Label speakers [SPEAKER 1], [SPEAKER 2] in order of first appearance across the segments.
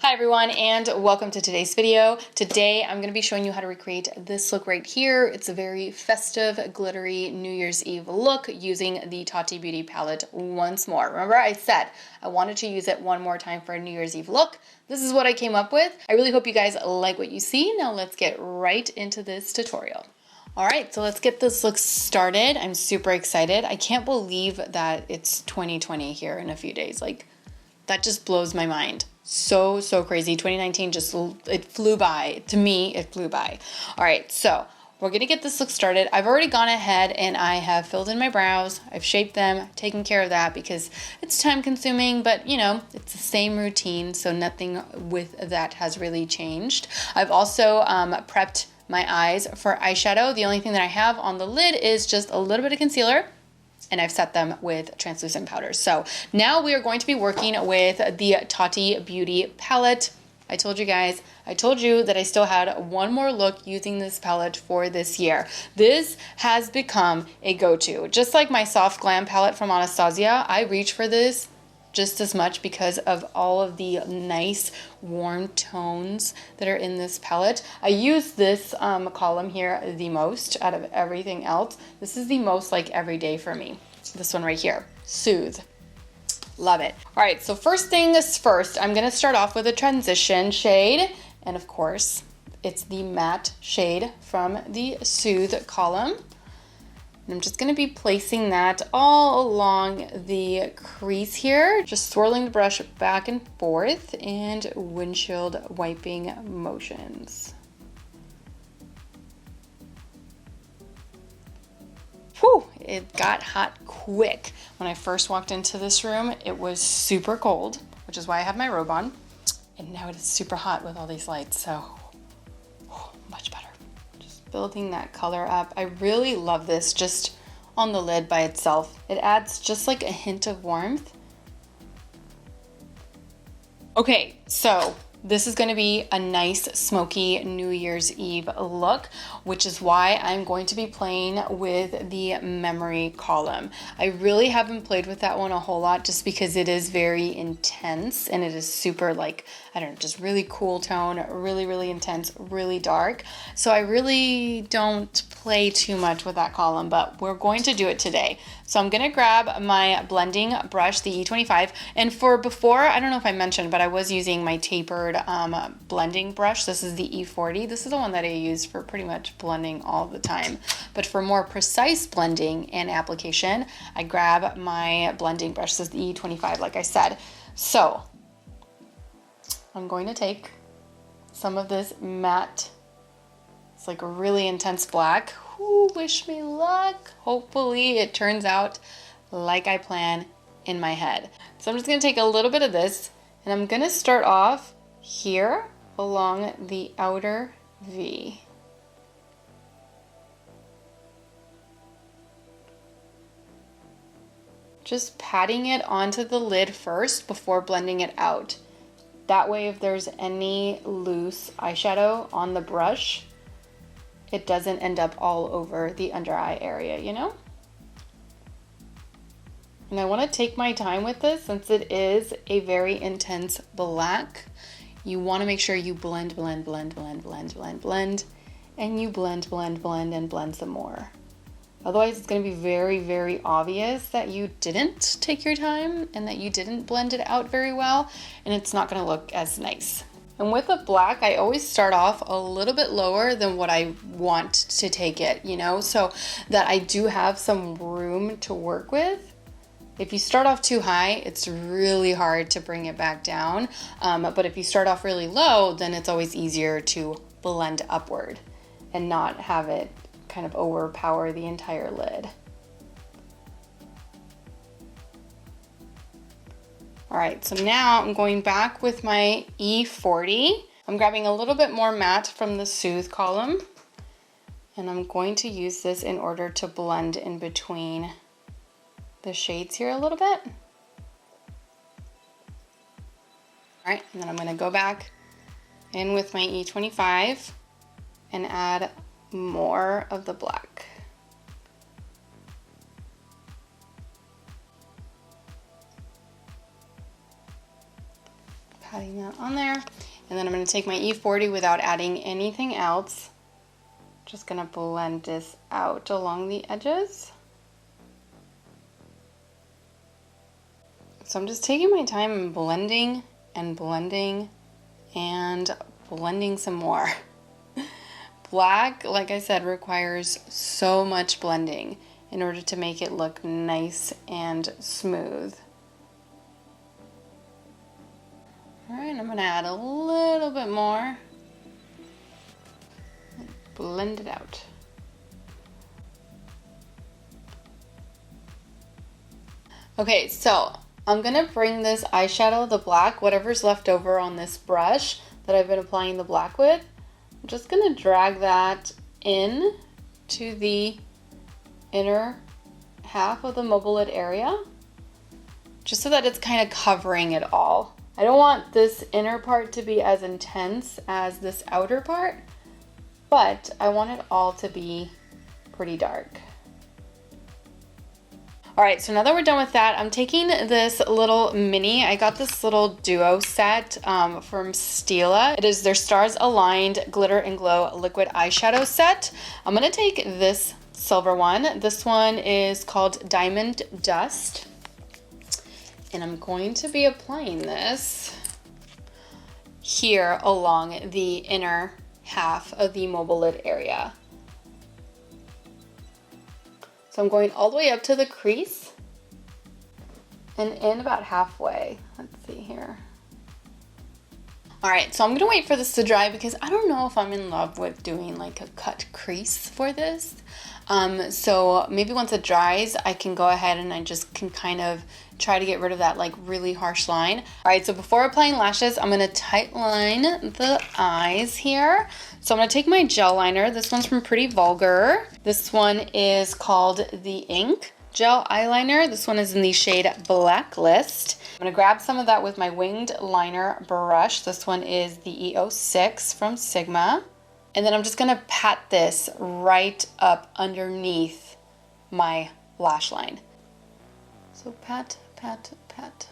[SPEAKER 1] Hi everyone, and welcome to today's video. Today I'm going to be showing you how to recreate this look right here. It's a very festive, glittery New Year's Eve look using the Tati Beauty palette once more. Remember I said I wanted to use it one more time for a New Year's Eve look. This is what I came up with. I really hope you guys like what you see. Now let's get right into this tutorial. All right, so let's get this look started. I'm super excited. I can't believe that it's 2020 here in a few days. Like, that just blows my mind. So crazy. 2019 just, it flew by. To me, it flew by. All right, so we're gonna get this look started. I've already gone ahead and I have filled in my brows. I've shaped them, taken care of that because it's time consuming, but you know, it's the same routine, so nothing with that has really changed. I've also prepped my eyes for eyeshadow. The only thing that I have on the lid is just a little bit of concealer, and I've set them with translucent powders. So now we are going to be working with the Tati Beauty palette. I told you guys, I told you that I still had one more look using this palette for this year. This has become a go-to. Just like my Soft Glam palette from Anastasia, I reach for this just as much because of all of the nice warm tones that are in this palette. I use this column here the most out of everything else. This is the most like everyday for me. This one right here, Soothe. Love it. All right, so first things first, I'm gonna start off with a transition shade. And of course, it's the matte shade from the Soothe column. And I'm just going to be placing that all along the crease here, just swirling the brush back and forth and windshield wiping motions. Whew, it got hot quick. When I first walked into this room, it was super cold, which is why I have my robe on. And now it is super hot with all these lights, so much better. Building that color up. I really love this just on the lid by itself. It adds just like a hint of warmth. Okay, so this is going to be a nice smoky New Year's Eve look, which is why I'm going to be playing with the memory column. I really haven't played with that one a whole lot just because it is very intense and it is super like, I don't know, just really cool tone, really intense, really dark. So I really don't play too much with that column, but we're going to do it today. So I'm gonna grab my blending brush, the E25, and for before, I don't know if I mentioned, but I was using my tapered blending brush. This is the E40. This is the one that I use for pretty much blending all the time. But for more precise blending and application, I grab my blending brush. This is the E25, like I said. So I'm going to take some of this matte, it's like a really intense black. Ooh, wish me luck. Hopefully it turns out like I plan in my head. So I'm just gonna take a little bit of this and I'm gonna start off here along the outer V. Just patting it onto the lid first before blending it out. That way if there's any loose eyeshadow on the brush, it doesn't end up all over the under eye area, you know? And I want to take my time with this since it is a very intense black. You want to make sure you blend, and you blend some more. Otherwise, it's going to be very obvious that you didn't take your time and that you didn't blend it out very well, and it's not going to look as nice. And with a black, I always start off a little bit lower than what I want to take it, you know, so that I do have some room to work with. If you start off too high, it's really hard to bring it back down. But if you start off really low, then it's always easier to blend upward and not have it kind of overpower the entire lid. All right, so now I'm going back with my E40. I'm grabbing a little bit more matte from the Soothe column, and I'm going to use this in order to blend in between the shades here a little bit. All right, and then I'm gonna go back in with my E25 and add more of the black. adding that on there. And then I'm going to take my E40 without adding anything else. Just going to blend this out along the edges. So I'm just taking my time and blending and blending and blending some more. Black, like I said, requires so much blending in order to make it look nice and smooth. All right, I'm gonna add a little bit more. Blend it out. Okay, so I'm gonna bring this eyeshadow, the black, whatever's left over on this brush that I've been applying the black with, I'm just gonna drag that in to the inner half of the mobile lid area, just so that it's kind of covering it all. I don't want this inner part to be as intense as this outer part, but I want it all to be pretty dark. All right, so now that we're done with that, I'm taking this little mini, I got this little duo set from Stila. It is their Stars Aligned Glitter and Glow Liquid Eyeshadow Set. I'm gonna take this silver one. This one is called Diamond Dust. And I'm going to be applying this here along the inner half of the mobile lid area. So I'm going all the way up to the crease and in about halfway. Let's see here. All right, so I'm gonna wait for this to dry because I don't know if I'm in love with doing like a cut crease for this. So maybe once it dries, I can go ahead and I just can kind of try to get rid of that like really harsh line. All right, so before applying lashes, I'm gonna tight line the eyes here. So I'm gonna take my gel liner. This one's from Pretty Vulgar. This one is called the Ink Gel Eyeliner. This one is in the shade Blacklist. I'm gonna grab some of that with my winged liner brush. This one is the E06 from Sigma. And then I'm just gonna pat this right up underneath my lash line. So pat, pat, pat.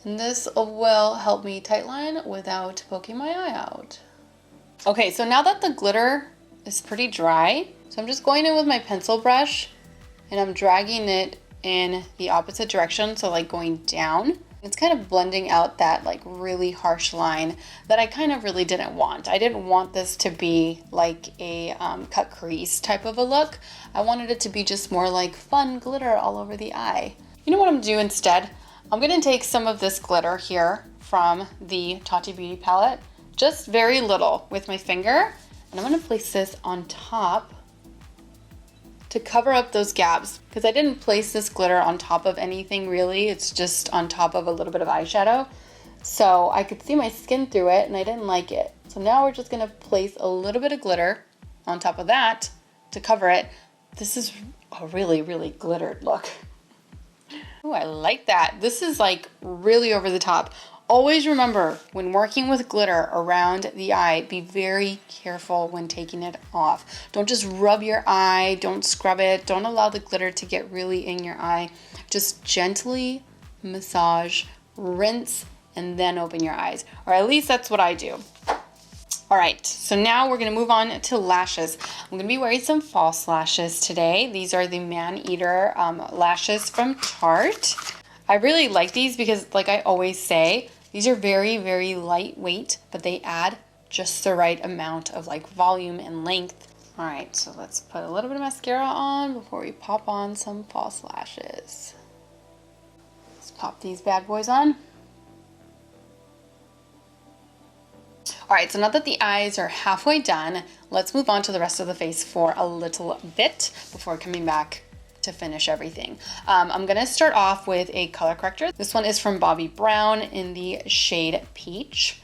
[SPEAKER 1] And this will help me tightline without poking my eye out. Okay, so now that the glitter is pretty dry, so I'm just going in with my pencil brush and I'm dragging it in the opposite direction, so like going down. It's kind of blending out that like really harsh line that I kind of really didn't want. I didn't want this to be like a cut crease type of a look. I wanted it to be just more like fun glitter all over the eye. You know what I'm gonna do instead? I'm gonna take some of this glitter here from the Tati Beauty palette, just very little with my finger, and I'm gonna place this on top to cover up those gaps, because I didn't place this glitter on top of anything really. It's just on top of a little bit of eyeshadow. So I could see my skin through it and I didn't like it. So now we're just gonna place a little bit of glitter on top of that to cover it. This is a really, really glittered look. Oh, I like that. This is like really over the top. Always remember, when working with glitter around the eye, be very careful when taking it off. Don't just rub your eye, don't scrub it, don't allow the glitter to get really in your eye. Just gently massage, rinse, and then open your eyes. Or at least that's what I do. All right, so now we're gonna move on to lashes. I'm gonna be wearing some false lashes today. These are the Man Eater lashes from Tarte. I really like these because, like I always say, these are very, very lightweight, but they add just the right amount of like volume and length. All right, so let's put a little bit of mascara on before we pop on some false lashes. Let's pop these bad boys on. All right, so now that the eyes are halfway done, let's move on to the rest of the face for a little bit before coming back to finish everything. I'm gonna start off with a color corrector. This one is from Bobbi Brown in the shade Peach.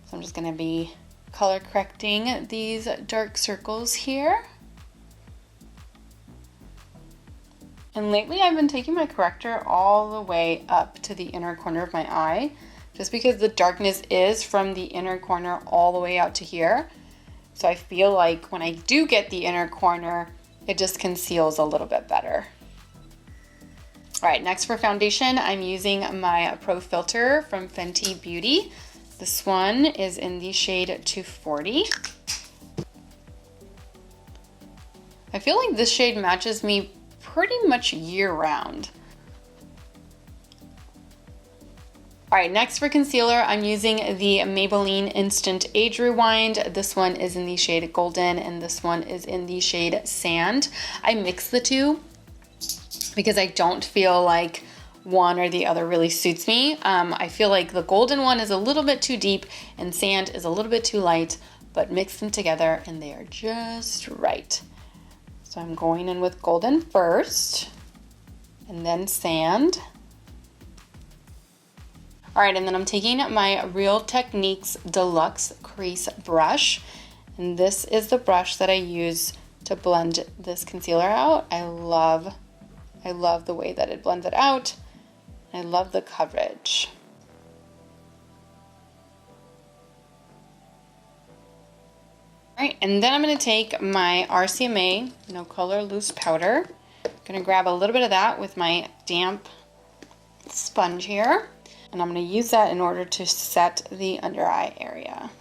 [SPEAKER 1] So I'm just gonna be color correcting these dark circles here. And lately I've been taking my corrector all the way up to the inner corner of my eye, just because the darkness is from the inner corner all the way out to here. So I feel like when I do get the inner corner, it just conceals a little bit better. All right, next for foundation, I'm using my Pro Filter from Fenty Beauty. This one is in the shade 240. I feel like this shade matches me pretty much year round. All right, next for concealer, I'm using the Maybelline Instant Age Rewind. This one is in the shade Golden and this one is in the shade Sand. I mix the two because I don't feel like one or the other really suits me. I feel like the Golden one is a little bit too deep and Sand is a little bit too light, but mix them together and they are just right. So I'm going in with Golden first and then Sand. All right, and then I'm taking my Real Techniques Deluxe Crease Brush. And this is the brush that I use to blend this concealer out. I love the way that it blends it out. I love the coverage. All right, and then I'm gonna take my RCMA No Color Loose Powder. I'm gonna grab a little bit of that with my damp sponge here. And I'm going to use that in order to set the under eye area.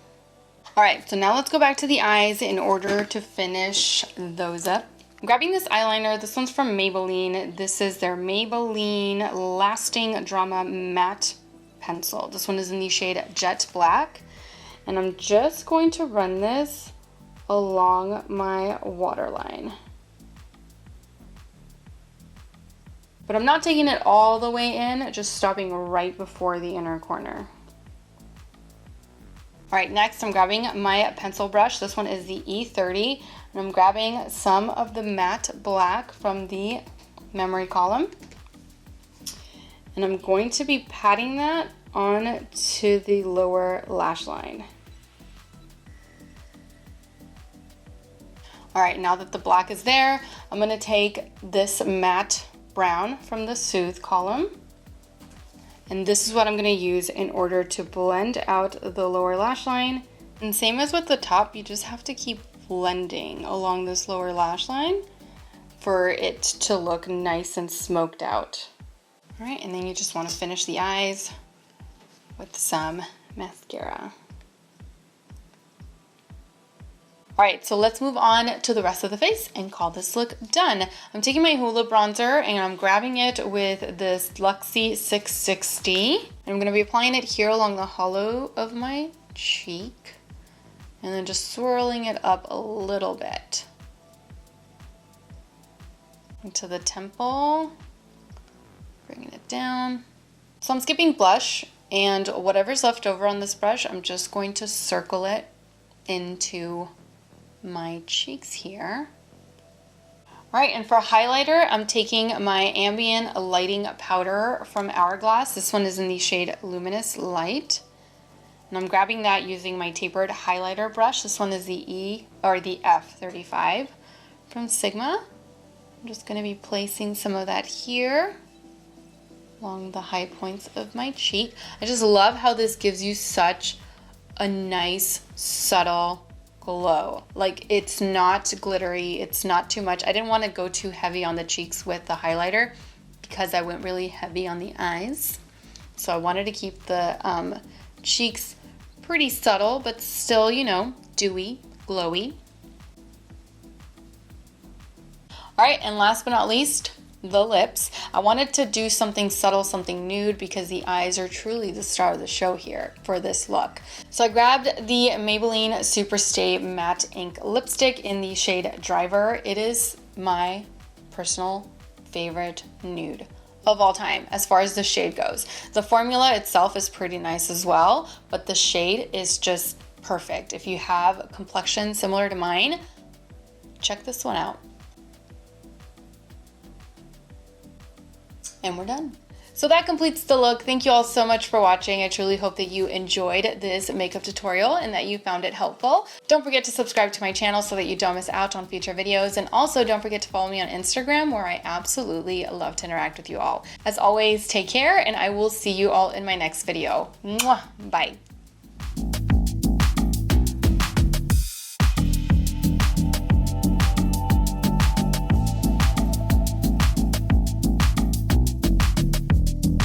[SPEAKER 1] All right, so now let's go back to the eyes in order to finish those up. I'm grabbing this eyeliner. This one's from Maybelline. This is their Maybelline Lasting Drama Matte Pencil. This one is in the shade Jet Black. And I'm just going to run this along my waterline. But I'm not taking it all the way in, just stopping right before the inner corner. All right, next I'm grabbing my pencil brush. This one is the E30, and I'm grabbing some of the matte black from the memory column. And I'm going to be patting that on to the lower lash line. All right, now that the black is there, I'm gonna take this matte brown from the Soothe column, and this is what I'm going to use in order to blend out the lower lash line. And same as with the top, you just have to keep blending along this lower lash line for it to look nice and smoked out. All right, and then you just want to finish the eyes with some mascara. All right, so let's move on to the rest of the face and call this look done. I'm taking my Hoola bronzer and I'm grabbing it with this Luxie 660. And I'm gonna be applying it here along the hollow of my cheek and then just swirling it up a little bit into the temple, bringing it down. So I'm skipping blush, and whatever's left over on this brush, I'm just going to circle it into my cheeks here. All right, and for highlighter, I'm taking my Ambient Lighting Powder from Hourglass. This one is in the shade Luminous Light. And I'm grabbing that using my tapered highlighter brush. This one is the F35 from Sigma. I'm just gonna be placing some of that here along the high points of my cheek. I just love how this gives you such a nice, subtle glow. Like, it's not glittery, it's not too much. I didn't want to go too heavy on the cheeks with the highlighter because I went really heavy on the eyes. So I wanted to keep the cheeks pretty subtle, but still, you know, dewy, glowy. All right, and last but not least, the lips. I wanted to do something subtle, something nude, because the eyes are truly the star of the show here for this look. So I grabbed the Maybelline Superstay Matte Ink Lipstick in the shade Driver. It is my personal favorite nude of all time as far as the shade goes. The formula itself is pretty nice as well, but the shade is just perfect. If you have a complexion similar to mine, check this one out. And we're done. So that completes the look. Thank you all so much for watching. I truly hope that you enjoyed this makeup tutorial and that you found it helpful. Don't forget to subscribe to my channel so that you don't miss out on future videos. And also don't forget to follow me on Instagram, where I absolutely love to interact with you all. As always, take care, and I will see you all in my next video. Mwah! Bye.